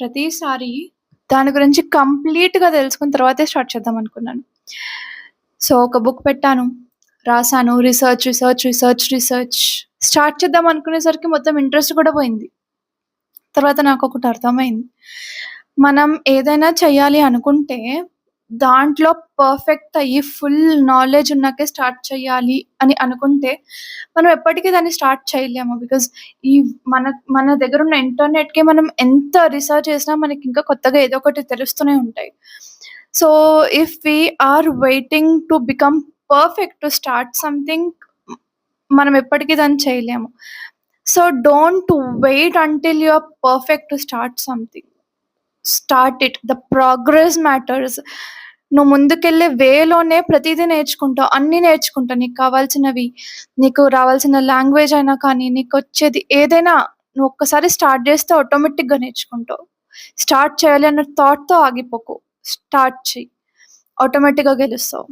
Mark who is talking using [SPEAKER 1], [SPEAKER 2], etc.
[SPEAKER 1] ప్రతిసారి దాని గురించి కంప్లీట్‌గా తెలుసుకున్న తర్వాతే స్టార్ట్ చేద్దామనుకున్నాను. సో, ఒక బుక్ పెట్టాను. రాసాను. రిసర్చ్ స్టార్ట్ చేద్దాం అనుకునేసరికి మొత్తం ఇంట్రెస్ట్ కూడా పోయింది. తర్వాత నాకొకటి అర్థమైంది. మనం ఏదైనా చెయ్యాలి అనుకుంటే, దాంట్లో పర్ఫెక్ట్ అయ్యి ఫుల్ నాలెడ్జ్ ఉన్నాకే స్టార్ట్ చేయాలి అని అనుకుంటే, మనం ఎప్పటికి దాన్ని స్టార్ట్ చేయలేము. బికాజ్ ఈ మన మన దగ్గరున్న ఇంటర్నెట్‌కి మనం ఎంత రిసర్చ్ చేసినా మనకింకా కొత్తగా ఏదో ఒకటి తెలుస్తూనే ఉంటాయి. So, if we are waiting to become perfect to start something మనం ఎప్పటికి దాన్ని చేయలేము. So, don't wait until you are perfect to start something. Start it. The progress matters. నువ్వు ముందుకెళ్ళే వేలోనే ప్రతీదీ నేర్చుకుంటావు. అన్నీ నేర్చుకుంటావు. నీకు కావాల్సినవి, నీకు రావాల్సిన లాంగ్వేజ్ అయినా కానీ, నీకొచ్చేది ఏదైనా నువ్వు ఒక్కసారి స్టార్ట్ చేస్తే ఆటోమేటిక్‌గా నేర్చుకుంటావు. స్టార్ట్ చేయాలి అన్న థాట్‌తో ఆగిపోకు. స్టార్ట్ చెయి. ఆటోమేటిక్‌గా గెలుస్తావు.